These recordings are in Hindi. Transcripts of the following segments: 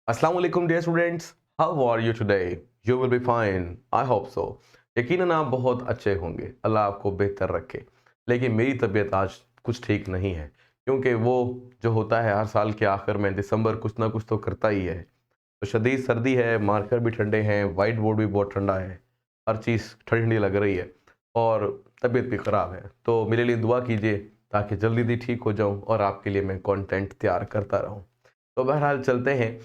अस्सलाम वालेकुम dear students, how are you today? You will be fine, I hope so. यकीनन आप बहुत अच्छे होंगे, अल्लाह आपको बेहतर रखे। लेकिन मेरी तबीयत आज कुछ ठीक नहीं है, क्योंकि वो जो होता है हर साल के आखिर में दिसंबर कुछ ना कुछ तो करता ही है। तो शदीद सर्दी है, मार्कर भी ठंडे हैं, वाइट बोर्ड भी बहुत ठंडा है, हर चीज़ ठंडी ठंडी लग रही है और तबीयत भी ख़राब है। तो मेरे लिए दुआ कीजिए ताकि जल्दी जल्दी ठीक हो जाऊँ और आपके लिए मैं कंटेंट तैयार करता रहूँ। तो बहरहाल चलते हैं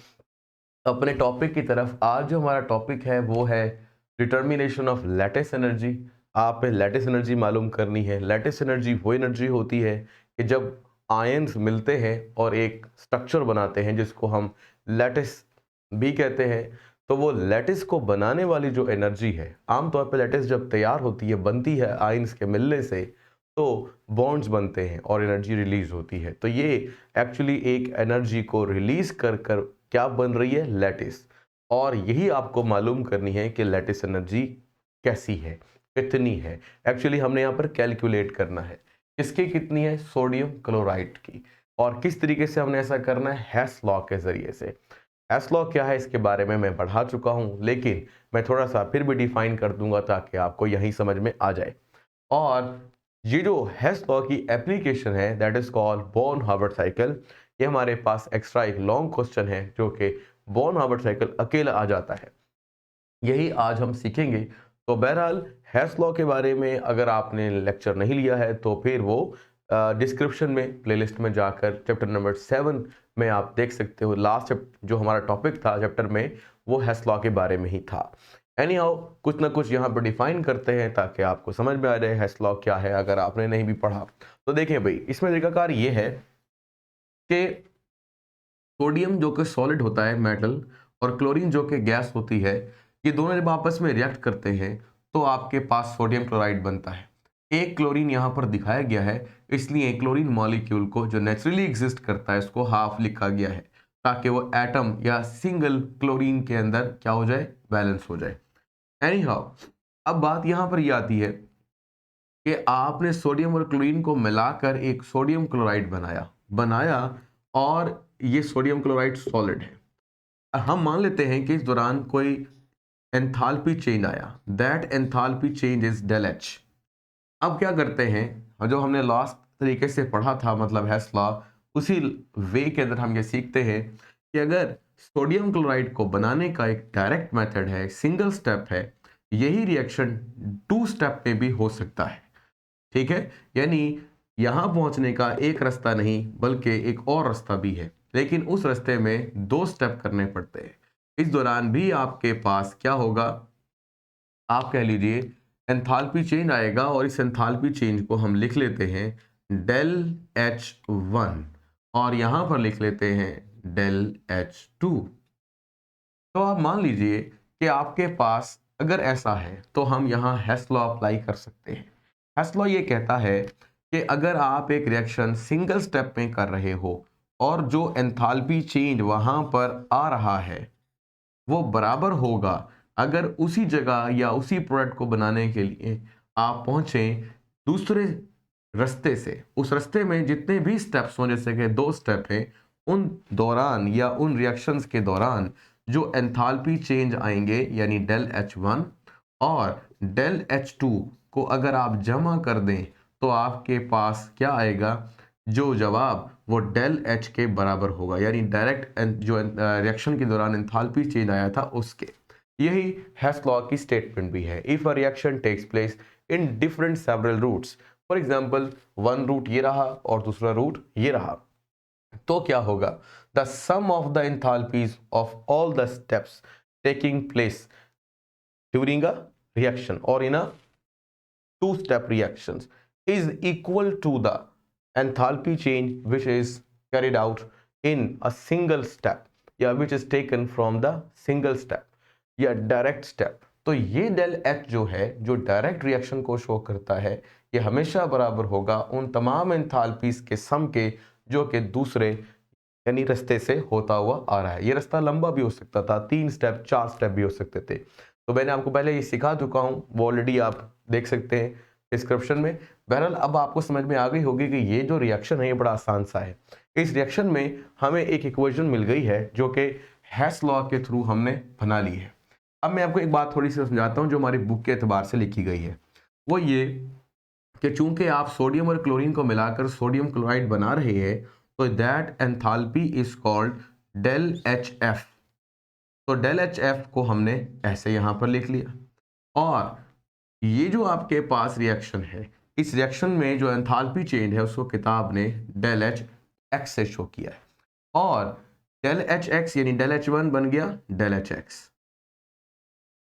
अपने टॉपिक की तरफ। आज जो हमारा टॉपिक है वो है डिटर्मिनेशन ऑफ लैटिस एनर्जी। आपने लैटिस एनर्जी मालूम करनी है। लैटिस एनर्जी वो एनर्जी होती है कि जब आयंस मिलते हैं और एक स्ट्रक्चर बनाते हैं जिसको हम लैटिस भी कहते हैं। तो वो लैटिस को बनाने वाली जो एनर्जी है, आमतौर पर लैटिस जब तैयार होती है, बनती है आयंस के मिलने से, तो बॉन्ड्स बनते हैं और एनर्जी रिलीज होती है। तो ये एक्चुअली एक एनर्जी को रिलीज कर कर क्या बन रही है? लैटिस। और यही आपको मालूम करनी है कि लैटिस एनर्जी कैसी है, कितनी है। एक्चुअली हमने यहाँ पर कैलकुलेट करना है किसकी कितनी है, सोडियम क्लोराइड की। और किस तरीके से हमने ऐसा करना है? हेस लॉ के जरिए से। हेस लॉ क्या है इसके बारे में मैं पढ़ा चुका हूँ, लेकिन मैं थोड़ा सा फिर भी डिफाइन कर दूंगा ताकि आपको यही समझ में आ जाए। और ये जो हेस लॉ की एप्लीकेशन है that is called born Harvard cycle. ये हमारे पास एक्स्ट्रा एक लॉन्ग क्वेश्चन है जो कि बॉर्न हार्वर्ड साइकिल अकेला आ जाता है, यही आज हम सीखेंगे। तो बहरहाल हेस लॉ के बारे में अगर आपने लेक्चर नहीं लिया है तो फिर वो डिस्क्रिप्शन में प्लेलिस्ट में जाकर चैप्टर नंबर 7 में आप देख सकते हो। लास्ट जो हमारा टॉपिक था चैप्टर में वो हेस लॉ के बारे में ही था। एनी हाउ कुछ ना कुछ यहाँ पर डिफाइन करते हैं ताकि आपको समझ में आ जाए हेस लॉ क्या है अगर आपने नहीं भी पढ़ा। तो देखें भाई, इसमें तरीकाकार ये है कि सोडियम जो कि सॉलिड होता है मेटल और क्लोरीन जो कि गैस होती है, ये दोनों जब आपस में रिएक्ट करते हैं तो आपके पास सोडियम क्लोराइड बनता है। एक क्लोरीन यहाँ पर दिखाया गया है, इसलिए क्लोरीन मॉलिक्यूल को जो नेचुरली एग्जिस्ट करता है उसको हाफ लिखा गया है ताकि वो एटम या सिंगल क्लोरीन के अंदर क्या हो जाए? बैलेंस हो जाए। एनी हाउ, अब बात यहाँ पर ये आती है कि आपने सोडियम और क्लोरीन को मिलाकर एक सोडियम क्लोराइड बनाया बनाया और ये सोडियम क्लोराइड सॉलिड है। हम मान लेते हैं कि इस दौरान कोई एंथैल्पी चेंज आया, that enthalpy change is del H. अब क्या करते हैं, जो हमने लास्ट तरीके से पढ़ा था, मतलब हेस लॉ, उसी वे के अंदर हम ये सीखते हैं कि अगर सोडियम क्लोराइड को बनाने का एक डायरेक्ट मेथड है, सिंगल स्टेप है, यही रिएक्शन टू स्टेप में भी हो सकता है। ठीक है, यानी यहां पहुंचने का एक रास्ता नहीं बल्कि एक और रास्ता भी है, लेकिन उस रास्ते में दो स्टेप करने पड़ते हैं। इस दौरान भी आपके पास क्या होगा? आप कह लीजिए एंथैल्पी चेंज आएगा और इस एंथैल्पी चेंज को हम लिख लेते हैं डेल H1 और यहां पर लिख लेते हैं डेल H2। तो आप मान लीजिए कि आपके पास अगर ऐसा है तो हम यहाँ हेस लॉ अप्लाई कर सकते हैं। हेस लॉ ये कहता है कि अगर आप एक रिएक्शन सिंगल स्टेप में कर रहे हो और जो एंथैल्पी चेंज वहां पर आ रहा है वो बराबर होगा अगर उसी जगह या उसी प्रोडक्ट को बनाने के लिए आप पहुंचे दूसरे रास्ते से। उस रास्ते में जितने भी स्टेप्स हों, जैसे कि दो स्टेप हैं, उन दौरान या उन रिएक्शंस के दौरान जो एंथैल्पी चेंज आएंगे यानी डेल H1 और डेल H2 को अगर आप जमा कर दें तो आपके पास क्या आएगा? जो जवाब वो डेल H के बराबर होगा, यानी डायरेक्ट जो रिएक्शन के दौरान एंथैल्पी चेंज आया था उसके। यही हेस लॉ की स्टेटमेंट भी है। If a reaction takes place in different several routes, for example one route ये रहा और दूसरा रूट ये रहा, तो क्या होगा? The sum of the enthalpies of all the steps taking place during a reaction और in a two step reactions is equal to the enthalpy change which is carried out in a single step या which is taken from the single step या direct step। तो ये डेल एच जो है, जो डायरेक्ट रिएक्शन को शो करता है, ये हमेशा बराबर होगा उन तमाम एंथैल्पीज के सम के जो कि दूसरे यानी रास्ते से होता हुआ आ रहा है। ये रास्ता लंबा भी हो सकता था, 3 स्टेप 4 स्टेप भी हो सकते थे। तो मैंने आपको पहले ये सिखा चुका हूँ, वो ऑलरेडी आप देख सकते हैं डिस्क्रिप्शन में। बहरहाल अब आपको समझ में आ गई होगी कि ये जो रिएक्शन है ये बड़ा आसान सा है। इस रिएक्शन में हमें एक इक्वेशन मिल गई है जो कि हेस लॉ के थ्रू हमने बना ली है। अब मैं आपको एक बात थोड़ी सी समझाता हूँ जो हमारी बुक के एतबार से लिखी गई है। वो ये कि चूंकि आप सोडियम और क्लोरीन को मिलाकर सोडियम क्लोराइड बना रहे हैं, तो that enthalpy is called del H F. तो डेल एच एफ को हमने ऐसे यहां पर लिख लिया। और ये जो आपके पास रिएक्शन है, इस रिएक्शन में जो एंथैल्पी चेंज है उसको किताब ने डेल एच एक्स से शो किया है। और डेल एच एक्स यानी डेल एच वन बन गया डेल एच एक्स,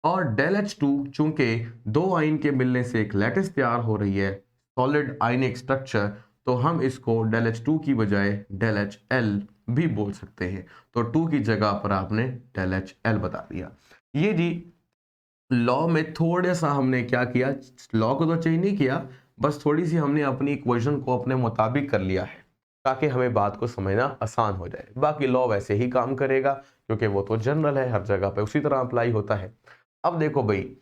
और डेल एच टू चूंकि दो आयन के मिलने से एक लैटिस तैयार हो रही है, सॉलिड आयनिक स्ट्रक्चर, तो हम इसको डेल एच टू की बजाय डेल एच एल भी बोल सकते हैं। तो टू की जगह पर आपने डेल एच एल बता दिया। ये जी लॉ में थोड़ा सा हमने क्या किया, लॉ को तो चेंज नहीं किया, बस थोड़ी सी हमने अपनी इक्वेशन को अपने मुताबिक कर लिया है ताकि हमें बात को समझना आसान हो जाए। बाकी लॉ वैसे ही काम करेगा क्योंकि वो तो जनरल है, हर जगह पे उसी तरह अप्लाई होता है। अब देखो भाई,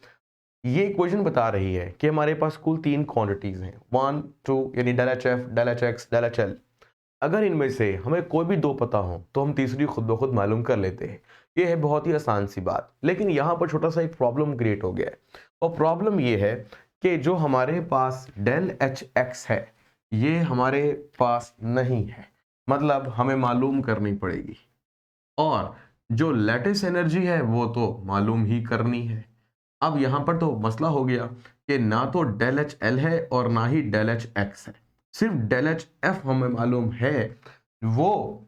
ये इक्वेशन बता रही है कि हमारे पास कुल तीन क्वांटिटीज हैं, 1 2, यानी del H F, del H X, del H L. अगर इनमें से हमें कोई भी दो पता हो तो हम तीसरी खुद ब खुद मालूम कर लेते हैं। ये है बहुत ही आसान सी बात। लेकिन यहाँ पर छोटा सा एक प्रॉब्लम क्रिएट हो गया है, और प्रॉब्लम ये है कि जो हमारे पास डेल एच एक्स है ये हमारे पास नहीं है, मतलब हमें मालूम करनी पड़ेगी। और जो लेटिस एनर्जी है वो तो मालूम ही करनी है। अब यहां पर तो मसला हो गया कि ना तो डेल एच एल है और ना ही डेल एच एक्स है, सिर्फ डेल एच एफ हमें मालूम है, वो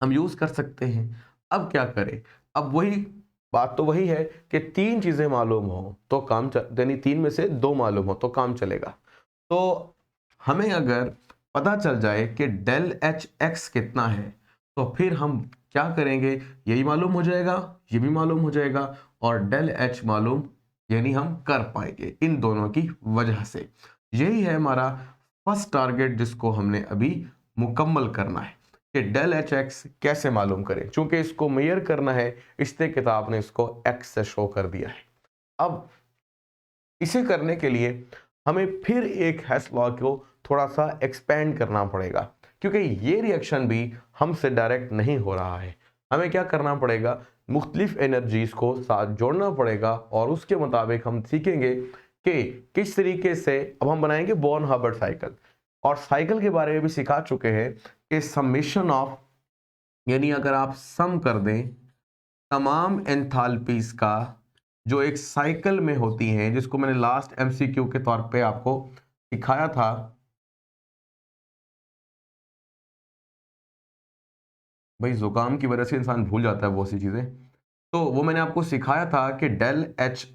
हम यूज कर सकते हैं। अब क्या करें? अब वही बात तो वही है कि तीन चीजें मालूम हो तो काम यानी तीन में से दो मालूम हो तो काम चलेगा। तो हमें अगर पता चल जाए कि डेल एच एक्स कितना है, तो फिर हम क्या करेंगे, यही मालूम हो जाएगा, ये भी मालूम हो जाएगा, और डेल एच मालूम यानी हम कर पाएंगे इन दोनों की वजह से। यही है हमारा फर्स्ट टारगेट जिसको हमने अभी मुकम्मल करना है कि डेल एच एक्स कैसे मालूम करें। चूंकि इसको मेजर करना है इसलिए किताब ने इसको एक्स से शो कर दिया है। अब इसे करने के लिए हमें फिर एक हेस लॉ को थोड़ा सा एक्सपेंड करना पड़ेगा, क्योंकि ये रिएक्शन भी हमसे डायरेक्ट नहीं हो रहा है। हमें क्या करना पड़ेगा, मुख्तलिफ एनर्जीज को साथ जोड़ना पड़ेगा, और उसके मुताबिक हम सीखेंगे कि किस तरीके से अब हम बनाएंगे बॉर्न हार्बर्ट साइकिल। और साइकिल के बारे में भी सिखा चुके हैं कि समेशन ऑफ, यानी अगर आप सम कर दें तमाम एंथैल्पीज का जो एक साइकिल में होती हैं, जिसको मैंने लास्ट एमसीक्यू के तौर पे आपको सिखाया था। भाई जुकाम की वजह से इंसान भूल जाता है बहुत सी चीजें। तो वो मैंने आपको सिखाया था कि डेल एच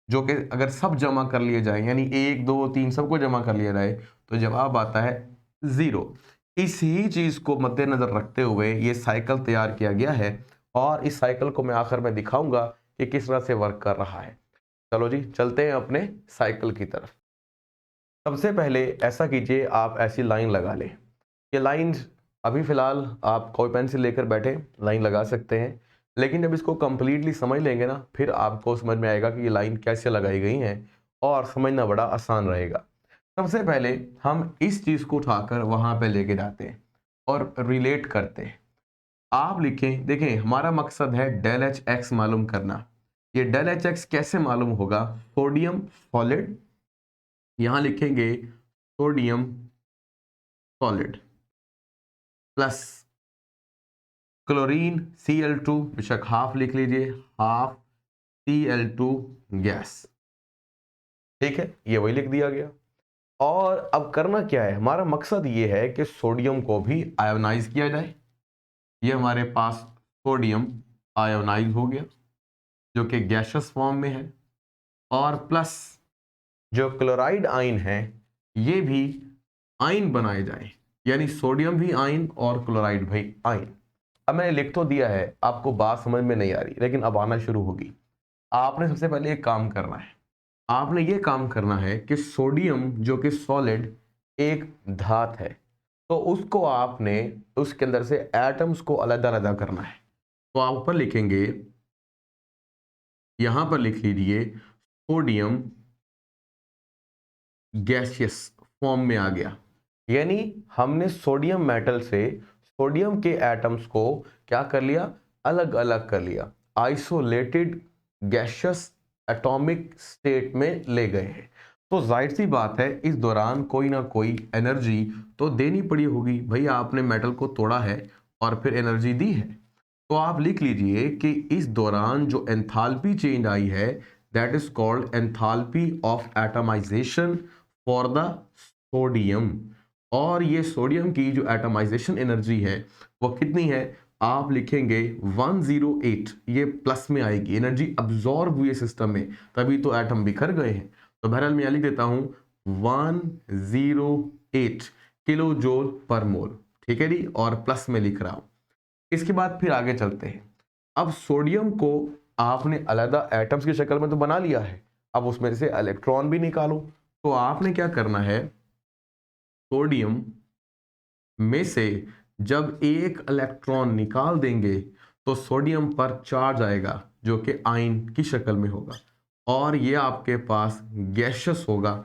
जो कि अगर सब जमा कर लिए जाए, यानी एक दो तीन सबको जमा कर लिया जाए, तो जवाब आता है 0। इसी चीज को मद्देनजर रखते हुए ये साइकिल तैयार किया गया है, और इस साइकिल को मैं आखिर में दिखाऊंगा कि किस तरह से वर्क कर रहा है। चलो जी चलते हैं अपने साइकिल की तरफ। सबसे पहले ऐसा कीजिए, आप ऐसी लाइन लगा लें। ये लाइन अभी फिलहाल आप कोई पेंसिल लेकर बैठे लाइन लगा सकते हैं, लेकिन जब इसको कंप्लीटली समझ लेंगे ना, फिर आपको समझ में आएगा कि ये लाइन कैसे लगाई गई हैं, और समझना बड़ा आसान रहेगा। सबसे पहले हम इस चीज़ को उठाकर वहाँ पे लेके जाते हैं और रिलेट करते हैं। आप लिखें, देखें हमारा मकसद है डेल एच एक्स मालूम करना। ये डेल एच एक्स कैसे मालूम होगा, सोडियम सॉलिड, यहाँ लिखेंगे sodium solid plus chlorine Cl2, बेशक हाफ लिख लीजिए, हाफ Cl2 गैस। ठीक है, ये वही लिख दिया गया। और अब करना क्या है, हमारा मकसद ये है कि सोडियम को भी आयोनाइज किया जाए। ये हमारे पास सोडियम आयोनाइज हो गया जो कि गैसियस फॉर्म में है, और प्लस जो क्लोराइड आयन है ये भी आयन बनाए जाए, यानी सोडियम भी आयन और क्लोराइड भी आयन। अब मैंने लिख तो दिया है, आपको बात समझ में नहीं आ रही, लेकिन अब आना शुरू होगी। आपने सबसे पहले एक काम करना है, आपने ये काम करना है कि सोडियम जो कि सॉलिड एक धात है, तो उसको आपने उसके अंदर से एटम्स को अलग अलग करना है। तो आप ऊपर लिखेंगे, यहां पर लिख लीजिए सोडियम गैसियस फॉर्म में आ गया, यानी हमने सोडियम मेटल से सोडियम के एटम्स को क्या कर लिया, अलग अलग कर लिया, आइसोलेटेड गैशियस एटॉमिक स्टेट में ले गए हैं। तो जाहिर सी बात है इस दौरान कोई ना कोई एनर्जी तो देनी पड़ी होगी। भैया आपने मेटल को तोड़ा है और फिर एनर्जी दी है, तो आप लिख लीजिए कि इस दौरान जो एंथैल्पी चेंज आई है that is called enthalpy of atomization for the sodium. और ये सोडियम की जो एटमाइजेशन एनर्जी है वो कितनी है, आप लिखेंगे 108। ये प्लस में आएगी, एनर्जी अब्सॉर्ब हुई है सिस्टम में, तभी तो एटम बिखर गए हैं। तो बहरहाल मैं लिख देता हूं 108 किलो जूल पर मोल, ठीक है जी, और प्लस में लिख रहा हूं। इसके बाद फिर आगे चलते हैं। अब सोडियम को आपने अलग एटम्स की शक्ल में तो बना लिया है, अब उसमें से इलेक्ट्रॉन भी निकालो। तो आपने क्या करना है, सोडियम में से जब एक इलेक्ट्रॉन निकाल देंगे तो सोडियम पर चार्ज आएगा जो कि आयन की शक्ल में होगा और ये आपके पास गैशियस होगा।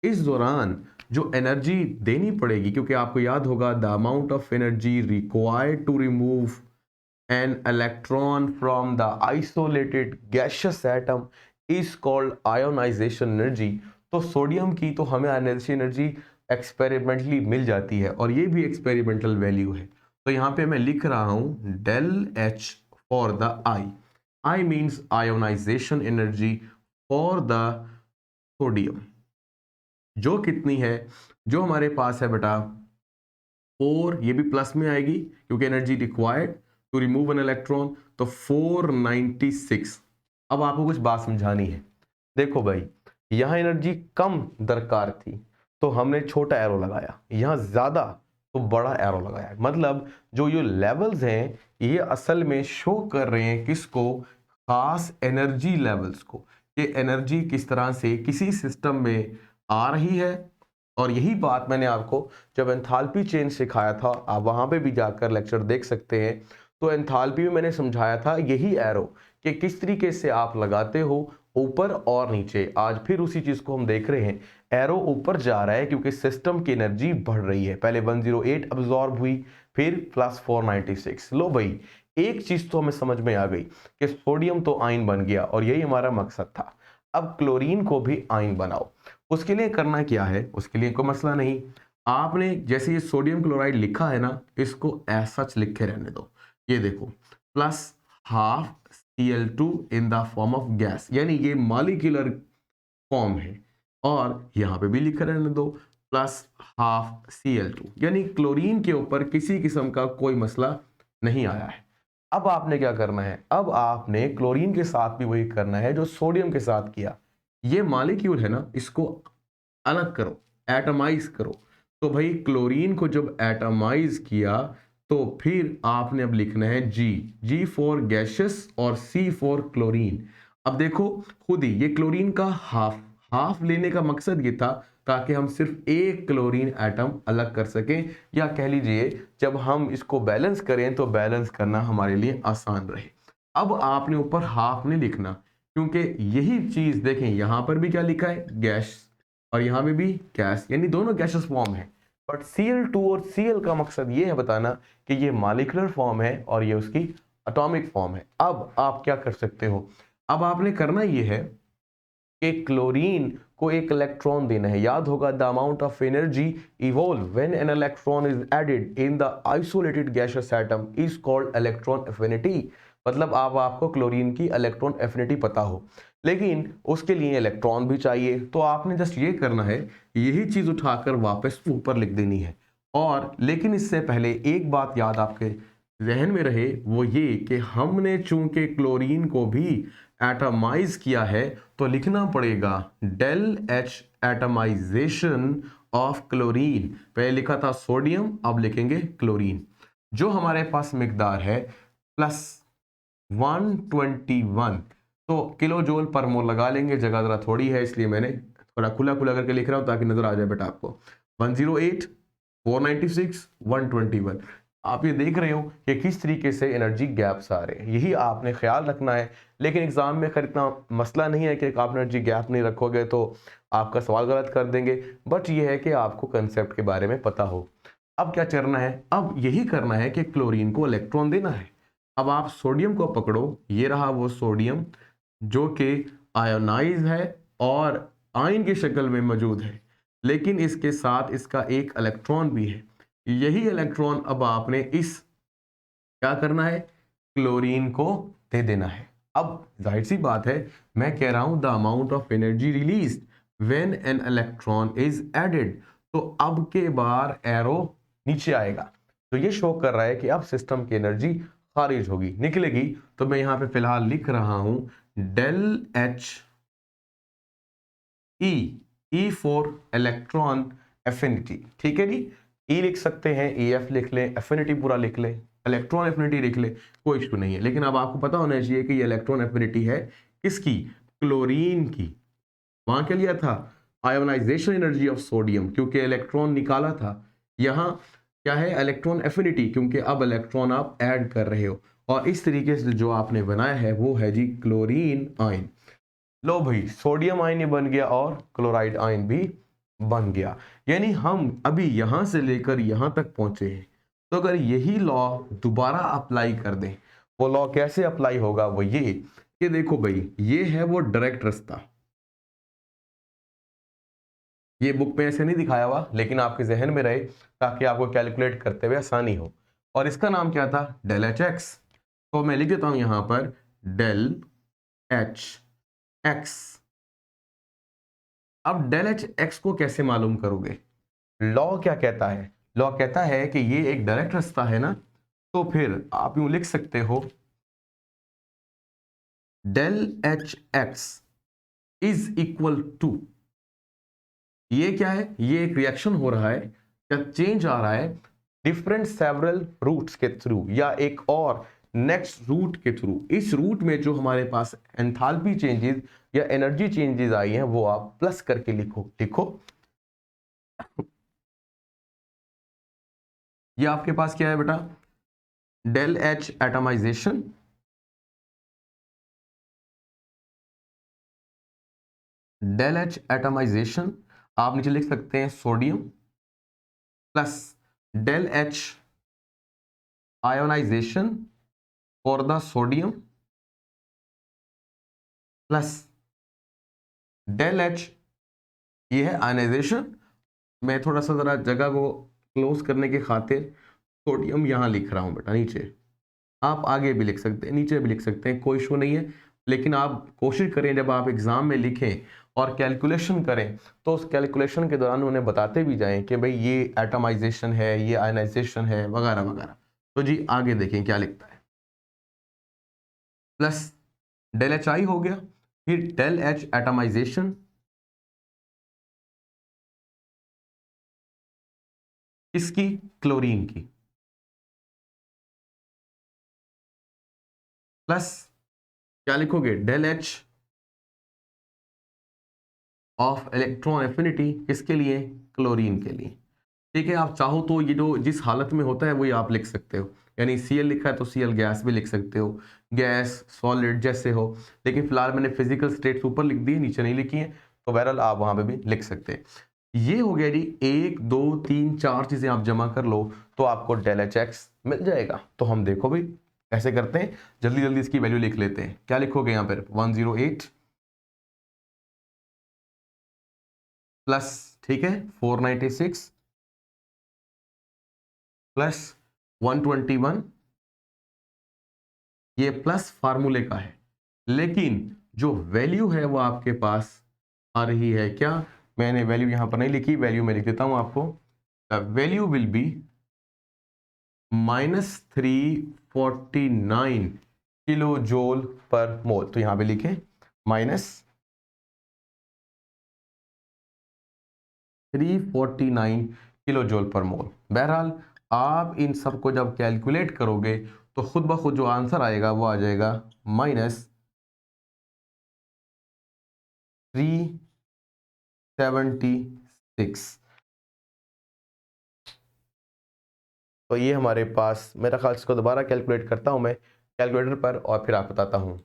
इस दौरान जो एनर्जी देनी पड़ेगी, क्योंकि आपको याद होगा the amount of energy required to remove an electron from the isolated gaseous atom is called ionization energy. तो सोडियम की तो हमें आयोनाइजेशन एनर्जी एक्सपेरिमेंटली मिल जाती है और ये भी एक्सपेरिमेंटल वैल्यू है। तो यहाँ पे मैं लिख रहा हूं del H for the I, I means ionization energy for the sodium, जो कितनी है, जो हमारे पास है बेटा 4, ये भी प्लस में आएगी क्योंकि energy required to remove an electron, तो 496। अब आपको कुछ बात समझानी है। देखो भाई यहां एनर्जी कम दरकार थी तो हमने छोटा एरो लगाया, यहां ज्यादा तो बड़ा एरो लगाया। मतलब जो ये लेवल्स हैं ये असल में शो कर रहे हैं किसको, खास एनर्जी लेवल्स को, कि एनर्जी किस तरह से किसी सिस्टम में आ रही है। और यही बात मैंने आपको जब एंथैल्पी चेंज सिखाया था, आप वहां पे भी जाकर लेक्चर देख सकते हैं। तो एंथैल्पी में मैंने समझाया था यही एरो कि किस तरीके से आप लगाते हो ऊपर और नीचे। आज फिर उसी चीज को हम देख रहे हैं, एरो ऊपर जा रहा है क्योंकि सिस्टम की एनर्जी बढ़ रही है। पहले 108 अब्सॉर्ब हुई, फिर प्लस 496। लो भाई एक चीज तो हमें समझ में आ गई कि सोडियम तो आयन बन गया और यही हमारा मकसद था। अब क्लोरीन को भी आयन बनाओ। उसके लिए करना क्या है, उसके लिए कोई मसला नहीं, आपने जैसे ये सोडियम क्लोराइड लिखा है ना, इसको ऐसा लिखे रहने दो। ये देखो plus half Cl2 in the form of gas, यानी ये मॉलिक्यूलर फॉर्म है। और यहां पे भी लिखा रहने दो प्लस हाफ Cl2, यानी क्लोरीन के ऊपर किसी किस्म का कोई मसला नहीं आया है। अब आपने क्या करना है, अब आपने क्लोरीन के साथ भी वही करना है जो सोडियम के साथ किया। ये मॉलिक्यूल है ना, इसको अलग करो, एटमाइज करो। तो भाई क्लोरीन को जब एटमाइज किया तो फिर आपने अब लिखना है जी, जी फॉर गैशियस और सी फॉर क्लोरीन। अब देखो खुद ही ये क्लोरीन का हाफ हाफ लेने का मकसद ये था ताकि हम सिर्फ एक क्लोरीन एटम अलग कर सकें, या कह लीजिए जब हम इसको बैलेंस करें तो बैलेंस करना हमारे लिए आसान रहे। अब आपने ऊपर हाफ नहीं लिखना क्योंकि यही चीज देखें यहां पर भी क्या लिखा है, गैस, और यहां पे भी गैस, यानी दोनों गैसेस फॉर्म है। बट Cl2 और Cl का मकसद ये है बताना कि ये मॉलिक्यूलर फॉर्म है और ये उसकी एटॉमिक फॉर्म है। अब आप क्या कर सकते हो, अब आपने करना ये है कि क्लोरीन को एक इलेक्ट्रॉन देना है। याद होगा the amount of energy evolve when an electron is added in the isolated gaseous atom is called electron affinity. मतलब आपको क्लोरीन की इलेक्ट्रॉन एफिनिटी पता हो, लेकिन उसके लिए इलेक्ट्रॉन भी चाहिए। तो आपने जस्ट ये करना है, यही चीज उठाकर वापस ऊपर लिख देनी है। और लेकिन इससे पहले एक बात याद आपके जहन में रहे, वो ये कि हमने चूंकि क्लोरीन को भी एटमाइज किया है तो लिखना पड़ेगा del H atomization of chlorine. पहले लिखा था सोडियम, अब लिखेंगे क्लोरीन। जो हमारे पास मिकदार है प्लस 121, तो किलो जूल पर मोल लगा लेंगे, जगह जरा थोड़ी है इसलिए मैंने थोड़ा खुला खुला करके लिख रहा हूं ताकि नजर आ जाए बेटा आपको। 108, 496, 121। आप ये देख रहे हो कि किस तरीके से एनर्जी गैप्स आ रहे हैं, यही आपने ख्याल रखना है। लेकिन एग्जाम में खैर इतना मसला नहीं है कि आप एनर्जी गैप नहीं रखोगे तो आपका सवाल गलत कर देंगे, बट ये है कि आपको कंसेप्ट के बारे में पता हो। अब क्या करना है, अब यही करना है कि क्लोरीन को इलेक्ट्रॉन देना है। अब आप सोडियम को पकड़ो, ये रहा वो सोडियम जो कि आयोनाइज है और आयन की शक्ल में मौजूद है, लेकिन इसके साथ इसका एक इलेक्ट्रॉन भी है। यही इलेक्ट्रॉन अब आपने इस क्या करना है, क्लोरीन को दे देना है। अब जाहिर सी बात है, मैं कह रहा हूं the amount of energy release when an electron is added, तो अब के बार एरो नीचे आएगा, तो ये शो कर रहा है कि अब सिस्टम की एनर्जी खारिज होगी, निकलेगी। तो मैं यहां पे फिलहाल लिख रहा हूं del H E for electron affinity, ठीक है जी। ई लिख सकते हैं, ई एफ लिख लें, एफिनिटी पूरा लिख लें, इलेक्ट्रॉन एफिनिटी लिख लें, कोई इशू नहीं है। लेकिन अब आपको पता होना चाहिए कि ये इलेक्ट्रॉन एफिनिटी है किसकी, क्लोरीन की। वहां क्या लिया था, आयोनाइजेशन एनर्जी ऑफ सोडियम, क्योंकि इलेक्ट्रॉन निकाला था। यहां क्या है, इलेक्ट्रॉन एफिनिटी, क्योंकि अब इलेक्ट्रॉन आप ऐड कर रहे हो। और इस तरीके से जो आपने बनाया है वो है जी क्लोरीन आयन। लो भाई, सोडियम आयन ही बन गया और क्लोराइड आयन भी बन गया। यानी हम अभी यहां से लेकर यहां तक पहुंचे हैं। तो अगर यही लॉ दोबारा अप्लाई कर दें, वो लॉ कैसे अप्लाई होगा, वो ये कि देखो भाई, ये है वो डायरेक्ट रास्ता। ये बुक में ऐसे नहीं दिखाया हुआ, लेकिन आपके जहन में रहे ताकि आपको कैलकुलेट करते हुए आसानी हो। और इसका नाम क्या था, डेल एच एक्स। तो मैं लिख देता हूं यहां पर डेल एच एक्स। अब डेल एच एक्स को कैसे मालूम करोगे, लॉ क्या कहता है, लॉ कहता है कि ये एक डायरेक्ट रास्ता है ना, तो फिर आप यूं लिख सकते हो del H X is equal to, ये क्या है, ये एक रिएक्शन हो रहा है या चेंज आ रहा है डिफरेंट सेवरल रूट्स के थ्रू, या एक और नेक्स्ट रूट के थ्रू। इस रूट में जो हमारे पास एंथैल्पी चेंजेस या एनर्जी चेंजेस आई हैं वो आप प्लस करके लिखो। लिखो, ये आपके पास क्या है बेटा, del H atomization, del H atomization आप नीचे लिख सकते हैं sodium, plus del H ionization for the sodium, plus del H, ये है आयनाइजेशन। मैं थोड़ा सा जरा जगह को क्लोज करने की खातिर सोडियम यहां लिख रहा हूं बेटा नीचे, आप आगे भी लिख सकते हैं, नीचे भी लिख सकते हैं, कोई इशू नहीं है। लेकिन आप कोशिश करें जब आप एग्जाम में लिखें और कैलकुलेशन करें, तो उस कैलकुलेशन के दौरान उन्हें बताते भी जाएं कि भाई ये एटमाइजेशन है, ये आयनाइजेशन है, वगैरह वगैरह। तो जी आगे देखें क्या लिखता है, प्लस डेल एच आई हो गया, फिर डेल एच एटमाइजेशन, इसकी, क्लोरीन की, प्लस क्या लिखोगे, del H of electron affinity, किसके लिए, क्लोरीन के लिए। ठीक है, आप चाहो तो ये जो जिस हालत में होता है वही आप लिख सकते हो, यानी Cl लिखा है तो Cl गैस भी लिख सकते हो, गैस सॉलिड जैसे हो। लेकिन फिलहाल मैंने फिजिकल स्टेट्स ऊपर लिख दी है, नीचे नहीं लिखी है, तो बहरहाल आप वहां पे भी लिख सकते हैं। ये हो गया जी, 1 2 3 4 चीजें आप जमा कर लो तो आपको डेल एच एक्स मिल जाएगा। तो हम देखो भाई कैसे करते हैं, जल्दी जल्दी इसकी वैल्यू लिख लेते हैं। क्या लिखोगे यहाँ पर, 108 प्लस, ठीक है, 496 प्लस 121, ये प्लस फार्मूले का है, लेकिन जो वैल्यू है वो आपके पास आ रही है क्या, मैंने वैल्यू यहां पर नहीं लिखी, वैल्यू मैं लिख देता हूं आपको, वैल्यू विल बी -349 किलो जोल पर मोल। तो यहां पे लिखें -349 किलो जोल पर मोल। बहरहाल आप इन सब को जब कैलकुलेट करोगे तो खुद ब खुद जो आंसर आएगा वो आ जाएगा -376। तो ये हमारे पास, मेरा ख्याल इसको दोबारा कैलकुलेट करता हूं मैं कैलकुलेटर पर और फिर आप बताता हूं।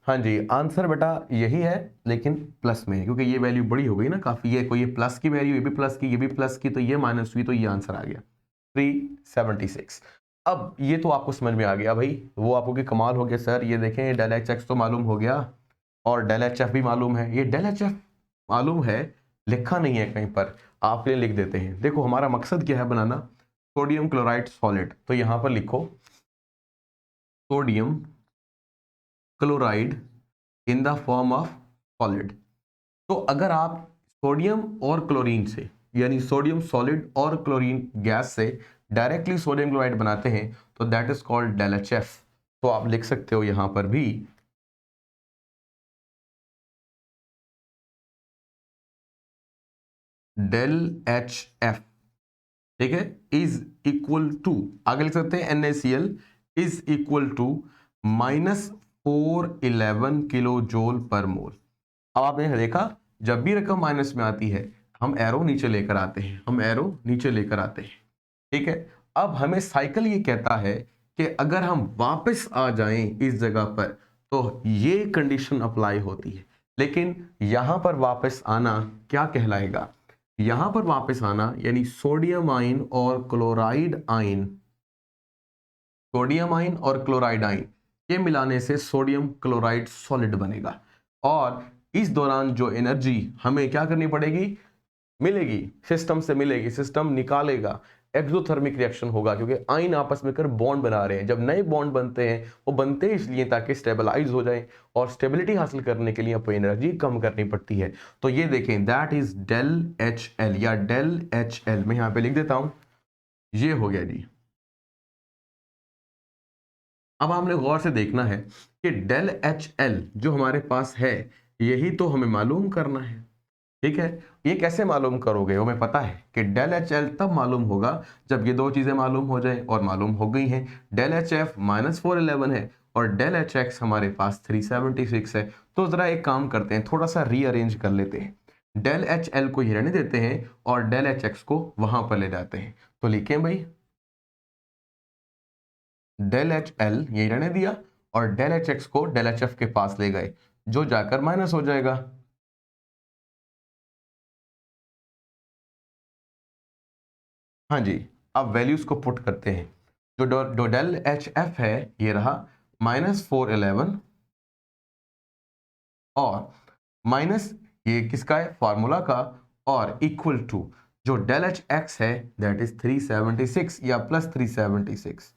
हाँ जी, आंसर बेटा यही है, लेकिन प्लस में है, क्योंकि ये वैल्यू बड़ी हो गई ना काफी, ये कोई ये प्लस की वैल्यू, ये भी प्लस की, ये भी प्लस की, तो ये माइनस हुई, तो ये आंसर आ गया 376। अब ये तो आपको समझ में आ गया भाई, वो आपको कि कमाल हो गया सर, ये देखें डेल एच एक्स तो मालूम हो गया और डेल एच एफ भी मालूम है। ये डेल एच एफ मालूम है, लिखा नहीं है कहीं पर, आपके लिए लिख देते हैं। देखो हमारा मकसद क्या है बनाना, सोडियम क्लोराइड सॉलिड। तो यहां पर लिखो sodium chloride in the form of solid. तो अगर आप सोडियम और क्लोरीन से, यानी सोडियम सॉलिड और क्लोरीन गैस से डायरेक्टली सोडियम क्लोराइड बनाते हैं तो that is called del H F. तो आप लिख सकते हो यहां पर भी डेल एच एफ, ठीक है, इज इक्वल टू, आगे लिख सकते हैं NaCl is equal to -411 kilo joule per mole. अब आपने देखा जब भी रकम माइनस में आती है हम एरो नीचे लेकर आते हैं, हम एरो नीचे लेकर आते हैं, ठीक है। अब हमें साइकिल ये कहता है कि अगर हम वापस आ जाएं इस जगह पर तो ये कंडीशन अप्लाई होती है। लेकिन यहां पर वापस आना क्या कहलाएगा, यहां पर वापस आना यानी सोडियम आयन और क्लोराइड आयन, सोडियम आयन और क्लोराइड आयन के मिलाने से सोडियम क्लोराइड सॉलिड बनेगा। और इस दौरान जो एनर्जी हमें क्या करनी पड़ेगी, मिलेगी, सिस्टम से मिलेगी, सिस्टम निकालेगा, एक्सोथर्मिक रिएक्शन होगा क्योंकि आयन आपस में कर बॉन्ड बना रहे हैं। जब नए बॉन्ड बनते हैं वो बनते हैं इसलिए ताकि स्टेबलाइज हो जाए, और स्टेबिलिटी हासिल करने के लिए आपको एनर्जी कम करनी पड़ती है। तो ये देखें that is del H L या डेल एच एल, मैं यहां पे लिख देता हूं, ये हो गया जी। अब हमने गौर से देखना है कि डेल एच एल जो हमारे पास है यही तो हमें मालूम करना है, ठीक है। ये कैसे मालूम करोगे, वो हमें पता है कि डेल एच एल तब मालूम होगा जब ये दो चीजें मालूम हो जाए, और मालूम हो गई हैं। डेल एच एफ -411 है और डेल एच एक्स हमारे पास 376 है। तो जरा एक काम करते हैं, थोड़ा सा रीअरेंज कर लेते हैं, डेल एच एल को ये रहने देते हैं और डेल एच एक्स को वहां पर ले जाते हैं। तो लिखें भाई डेल एच एल यही रहने दिया और डेल एच एक्स को डेल एच एफ के पास ले गए, जो जाकर माइनस हो जाएगा। हाँ जी, अब वैल्यूज को पुट करते हैं। जो डेल एच एफ है ये रहा -411 और माइनस ये किसका है, फार्मूला का, और इक्वल टू जो डेल एच एक्स है दैट इज 376 या +376।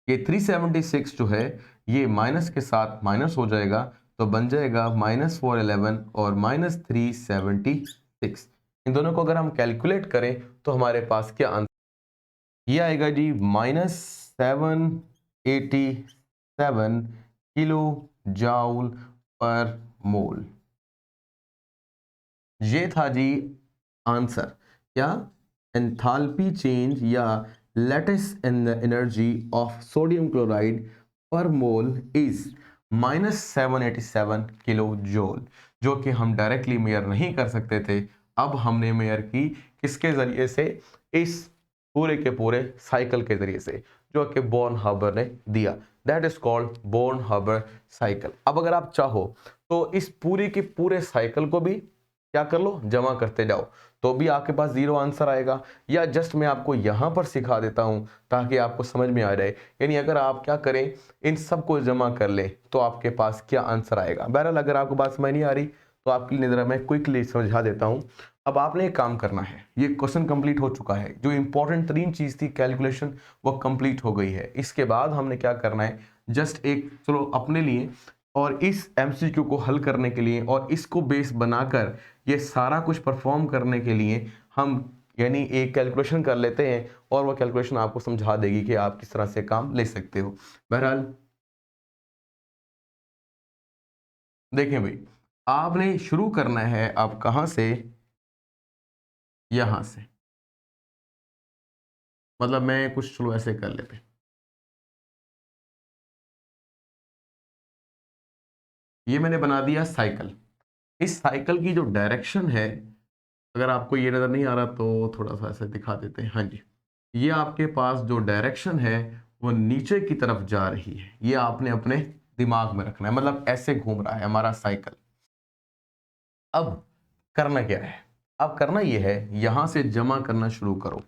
ये 376 जो है ये माइनस के साथ माइनस हो जाएगा तो बन जाएगा -411 और -376। इन दोनों को अगर हम कैलकुलेट करें तो हमारे पास क्या आंसर, ये आएगा जी -787 किलो जाउल पर मोल। ये था जी आंसर, क्या, एंथैल्पी चेंज या latest in the energy of sodium chloride पर मोल इज -787 किलो जूल, जो कि हम डायरेक्टली मेजर नहीं कर सकते थे। अब हमने मेजर की किसके जरिए से, इस पूरे के पूरे साइकिल के जरिए से जो कि बॉर्न हार्बर ने दिया, that is called Born Haber cycle. अब अगर आप चाहो तो इस पूरे के पूरे साइकिल को भी क्या कर लो, जमा करते जाओ, तो भी आपके पास जीरो आंसर आएगा। या जस्ट मैं आपको यहां पर सिखा देता हूं ताकि आपको समझ में आ जाए, यानी अगर आप क्या करें इन सब को जमा कर ले तो आपके पास क्या आंसर आएगा। बहरहाल अगर आपको बात समझ नहीं आ रही तो आपके लिए जरा मैं क्विकली समझा देता हूं। अब आपने एक काम करना है, ये क्वेश्चन कंप्लीट हो चुका है, जो इंपॉर्टेंट तीन चीज थी कैलकुलेशन वो कंप्लीट हो गई है। इसके बाद हमने क्या करना है, जस्ट एक चलो अपने लिए और इस एमसीक्यू को हल करने के लिए और इसको बेस बनाकर ये सारा कुछ परफॉर्म करने के लिए हम यानी एक कैलकुलेशन कर लेते हैं और वो कैलकुलेशन आपको समझा देगी कि आप किस तरह से काम ले सकते हो। बहरहाल देखें भाई, आपने शुरू करना है, आप कहां से, यहां से, मतलब मैं कुछ चलो ऐसे कर लेते हैं। ये मैंने बना दिया साइकिल। इस साइकिल की जो डायरेक्शन है, अगर आपको ये नजर नहीं आ रहा तो थोड़ा सा ऐसे दिखा देते हैं। हाँ जी, ये आपके पास जो डायरेक्शन है वो नीचे की तरफ जा रही है, ये आपने अपने दिमाग में रखना है, मतलब ऐसे घूम रहा है हमारा साइकिल। अब करना क्या है, अब करना ये है यहां से जमा करना शुरू करो।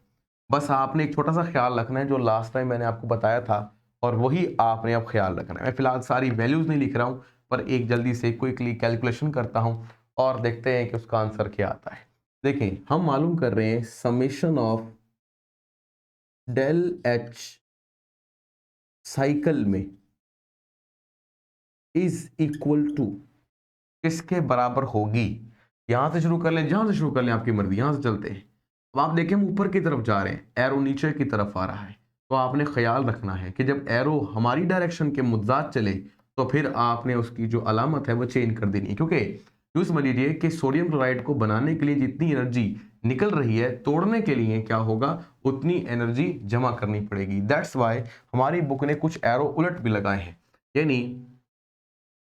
बस आपने एक छोटा सा ख्याल रखना है जो लास्ट टाइम मैंने आपको बताया था, और वही आपने अब ख्याल रखना है। मैं फिलहाल सारी वैल्यूज नहीं लिख रहा हूँ, पर एक जल्दी से क्विकली कैलकुलेशन करता हूँ और देखते हैं कि उसका आंसर क्या आता है। देखें, हम मालूम कर रहे हैं summation of del H cycle में इज इक्वल टू किसके बराबर होगी। यहां से शुरू कर लें, जहां से शुरू कर लें, आपकी मर्जी, यहां से चलते हैं। अब आप देखें, हम ऊपर की तरफ जा रहे हैं, एरो नीचे की तरफ आ रहा है, तो आपने ख्याल रखना है कि जब एरो हमारी डायरेक्शन के मुद्दात चले तो फिर आपने उसकी जो अलामत है वो चेंज कर देनी है, क्योंकि यूँ समझ लीजिए कि सोडियम क्लोराइड को बनाने के लिए जितनी एनर्जी निकल रही है, तोड़ने के लिए क्या होगा, उतनी एनर्जी जमा करनी पड़ेगी। दैट्स वाई हमारी बुक ने कुछ एरो उलट भी लगाए हैं। यानी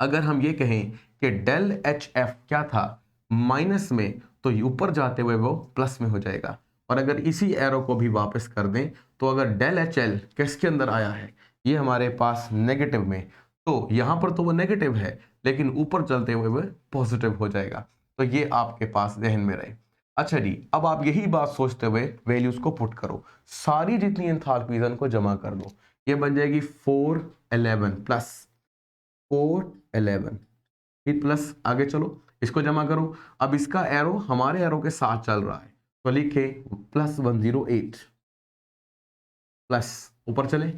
अगर हम ये कहें कि डेल एच एफ क्या था, माइनस में, तो ऊपर जाते हुए वो प्लस में हो जाएगा। और अगर इसी एरो को भी वापस कर दें, तो अगर डेल एच एल किसके अंदर आया है, ये हमारे पास नेगेटिव में, तो यहां पर तो वो नेगेटिव है, लेकिन ऊपर चलते हुए वो पॉजिटिव हो जाएगा। तो ये आपके पास जहन में रहे। अच्छा जी, अब आप यही बात सोचते हुए वैल्यूज को पुट करो, सारी जितनी एंथैल्पीज को जमा कर दो। ये बन जाएगी 411 प्लस 411, फिर प्लस, आगे चलो, इसको जमा करो। अब इसका एरो हमारे एरो के साथ चल रहा है, तो लिखे प्लस 108, प्लस, ऊपर चले,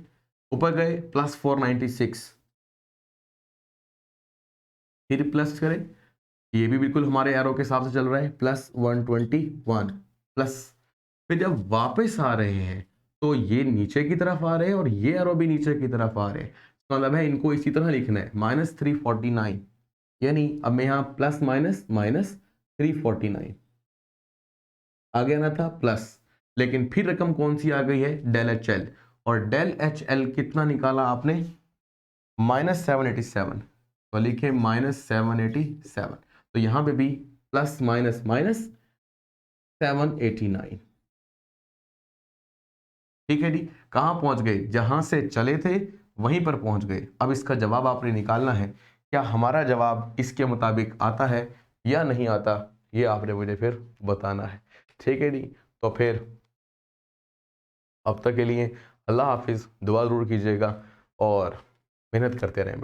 ऊपर गए, प्लस 496, फिर प्लस करें, ये भी बिल्कुल हमारे एरो के हिसाब से चल रहा है, प्लस 121, प्लस, फिर जब वापस आ रहे हैं तो ये नीचे की तरफ आ रहे हैं और ये एरो भी नीचे की तरफ आ रहे हैं। तो मतलब है इनको इसी तरह लिखना है, -349, यानी अब मैं यहाँ प्लस माइनस माइनस 349, आगे आना था प्लस, लेकिन फिर रकम कौन सी आ गई है, डेल एच एल, और डेल एच एल कितना निकाला आपने, -787, तो लिखे -787, तो यहाँ पे भी प्लस माइनस माइनस 789। ठीक है जी, कहाँ पहुंच गए, जहां से चले थे वहीं पर पहुंच गए। अब इसका जवाब आपने निकालना है, क्या हमारा जवाब इसके मुताबिक आता है या नहीं आता, ये आपने मुझे फिर बताना है। ठीक है जी, तो फिर अब तक के लिए अल्लाह हाफिज़, दुआ ज़रूर कीजिएगा और मेहनत करते रहें।